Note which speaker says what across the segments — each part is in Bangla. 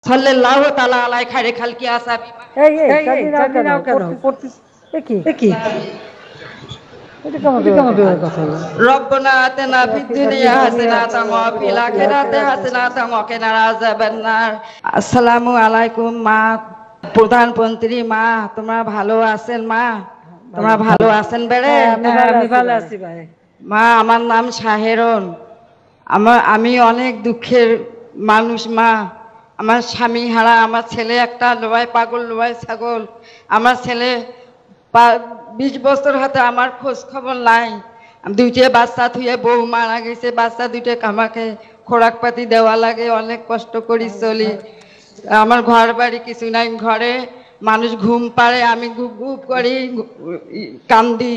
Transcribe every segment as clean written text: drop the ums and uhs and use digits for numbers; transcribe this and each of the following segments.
Speaker 1: সাল্লাল্লাহু তাআলা আলাইহি খায়রে খালকি আসহাবি।
Speaker 2: জানি নাও কেন পড়তেছ কি এটা কেমন কথা হলো?
Speaker 1: রব্বানা আতিনা ফিদ দুনিয়া হাসানাতান ওয়া ফিল আখিরাতি হাসানাতান ওয়া কিনা আযাবান নার। আসসালামু আলাইকুম মা, প্রধানমন্ত্রী মা, তোমরা ভালো আছেন মা? তোমরা ভালো আছেন বেড়ে?
Speaker 2: আমি ভালো আছি ভাই।
Speaker 1: মা, আমার নাম শাহেরন। আমি অনেক দুঃখের মানুষ মা। আমার স্বামী হারা, আমার ছেলে একটা লোয়াই পাগল, লোয়াই ছাগল। আমার ছেলে 20 বছর হাতে আমার খোঁজ খবর নাই। দুইটা বাচ্চা থুয়ে বউ মারা গেছে, বাচ্চা দুইটা আমাকে খোরাক পাতি দেওয়া লাগে, অনেক কষ্ট করি চলি। আমার ঘর বাড়ি কিছু নাই, ঘরে মানুষ ঘুম পাড়ে, আমি গুপ গুপ করি কান্দি।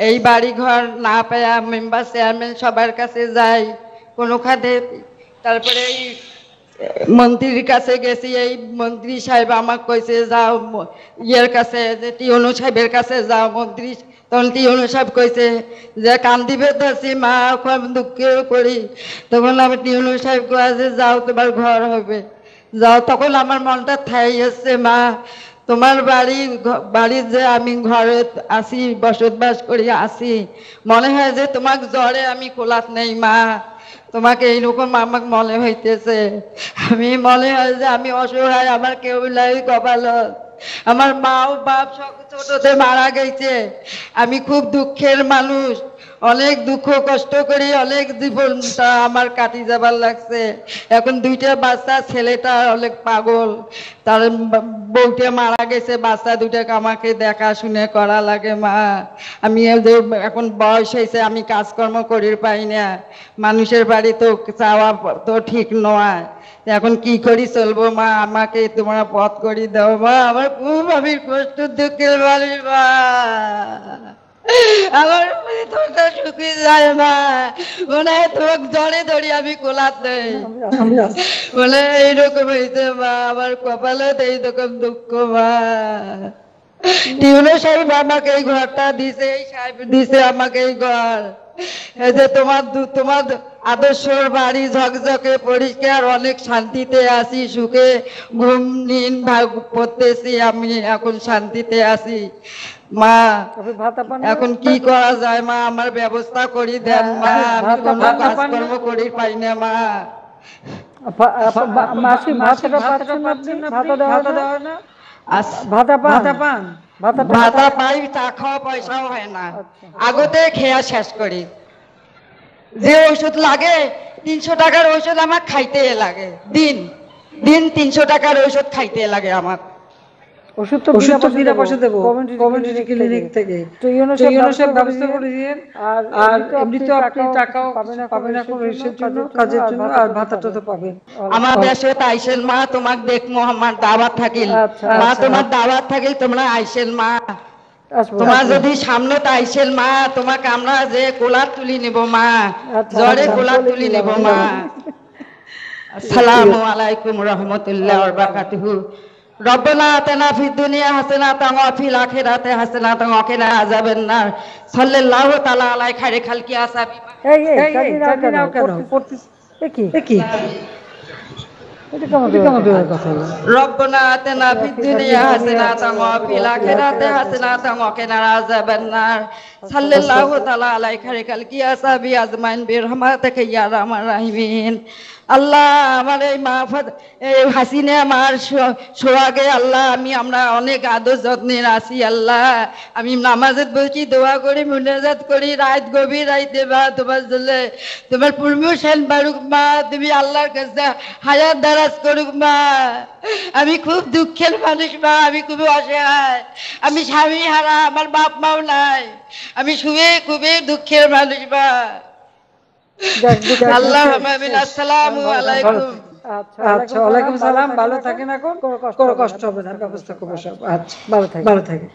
Speaker 1: এই বাড়ি ঘর না পায়া মেম্বার চেয়ারম্যান সবার কাছে যাই কোনো খাতে। তারপরে এই মন্ত্রীর কাছে গেছি, এই মন্ত্রী সাহেব আমাকে কইছে যাও ইয়ের কাছে, যে টিউনু সাহেবের কাছে যাও। মন্ত্রী তখন টিউনু সাহেব কইছে যে কান্দিবে ধরছি মা, খুব দুঃখ করি। তখন আমি টিউনু সাহেব কয়েছে যাও তোমার ঘর হবে, যাও। তখন আমার মনটা ঠাই এসছে মা, তোমার বাড়ির যে আমি ঘরে আসি, বসবাস করি আসি, মনে হয় যে তোমাকে জ্বরে আমি কোলাত নেই মা। তোমাকে এইরকম আমাকে মনে হইতেছে। আমি মনে হয় যে আমি অসহায়, আমার কেউ নাই কপালত। আমার মা ও বাপ ছোটতে মারা গেছে। আমি খুব দুঃখের মানুষ, অনেক দুঃখ কষ্ট করি, অনেক জীবনটা আমার কাটি যাবার লাগছে। এখন দুইটা বাচ্চা, ছেলেটা অনেক পাগল, তার বউটা মারা গেছে, বাচ্চা দুটাকে আমাকে দেখাশুনে করা লাগে মা। আমি এখন বয়স হয়েছে, আমি কাজকর্ম করি পাই না, মানুষের বাড়ি তো চাওয়া তো ঠিক নয়। এখন কি করি চলবো মা, আমাকে তোমরা পথ করে দাও মা। আমার খুব আমি কষ্ট দুঃখের মানুষ মা, আমার তোমরা সুখী যায় মা। মনে হয় তোমাকে জড়ে ধরি আমি কোলাত নেই, বলে এইরকম হয়েছে মা, আমার কপালে এইরকম দুঃখ মা। টিউনো সাহেব আমাকে এই ঘরটা দিছে, এই সাহেব দিছে আমাকে এই ঘর। এই যে তোমার আদর্শর বাড়ি ঝকঝকে পরিষ্কার, অনেক শান্তিতে আছি, সুখে ঘুম নিন পড়তেছি, আমি এখন শান্তিতে আছি মা। এখন কি করা যায় মা, আমার ব্যবস্থা করি দেন মা, আমি কোনো কাজকর্ম করি পাই না মা। ভাতা পাই, চা খাওয়া পয়সাও হয় না, আগতে খেয়া শেষ করি। যে ওষুধ লাগে 300 টাকার ওষুধ আমার খাইতে লাগে, দিন 300 টাকার ওষুধ খাইতে লাগে আমার।
Speaker 2: ওষুধ তো বিনা পয়সা দেবো কমিউনিটি ক্লিনিক থেকে। তো ইউনিসেফ ব্যবস্থা করে দিয়েন। আর এমনি তো আপনি টাকাও পাবেন এখন কাজের জন্য, আর ভাতাটা তো পাবেন।
Speaker 1: আমার দেশে আইসেন মা, তোমাকে দেখবো, আমার দাওয়াত থাকিল মা, তোমার দাওয়াত থাকিল, তোমরা আইসেন মা। তোমার যদি সামনে আইসেন মা, তোমাকে আমরা যে কোলার তুলি নিব মা, জ্বরে কোলার তুলি নিব মা। আসসালামু আলাইকুম রহমতুল্লাহ ওয়া বারাকাতুহু। রব্বানা আতিনা ফিদ দুনিয়া হাসানাতান ওয়া ফিল আখিরাতি হাসানাতান ওয়া কিনা আযাবান নার। সাল্লাল্লাহু তাআলা আলাইহি খায়রে খালকি আসহাবি।
Speaker 2: জানি নাও কেন পড়তেছ কি এটা কেমন কথা হলো?
Speaker 1: রব্বানা আতিনা ফিদ দুনিয়া হাসানাতান ওয়া ফিল আখিরাতি হাসানাতান ওয়া কিনা আযাবান নার। সাল্লাল্লাহু তাআলা আলাইহি খায়রে খালকি আসহাবি আজমাইন বিরহমাতিকা ইয়া আরহামার রাহিমিন। আল্লাহ, আমার এই মা এই হাসিনা মার সোহাগে আল্লাহ, আমরা অনেক আদর যত্নের আছি আল্লাহ। আমি নামাজে বসি, দোয়া করি, মুনাজাত করি, রাত গভীর রাইতে মা, তোমার জন্য তোমার প্রমোশন বাড়ুক মা, তুমি আল্লাহর কাছে হায়াত দারাজ করুক মা। আমি খুব দুঃখের মানুষ মা, আমি খুবই অসহায়, আমি স্বামী হারা, আমার বাপ মাও নাই, আমি খুবই দুঃখের মানুষ মা। আল্লাহ আসসালামু আলাইকুম।
Speaker 2: আচ্ছা, ওয়ালাইকুম সালাম। ভালো থাকেন, এখন কোনো কষ্ট হবে না, ব্যবস্থা করবো সব। আচ্ছা, ভালো থাকে।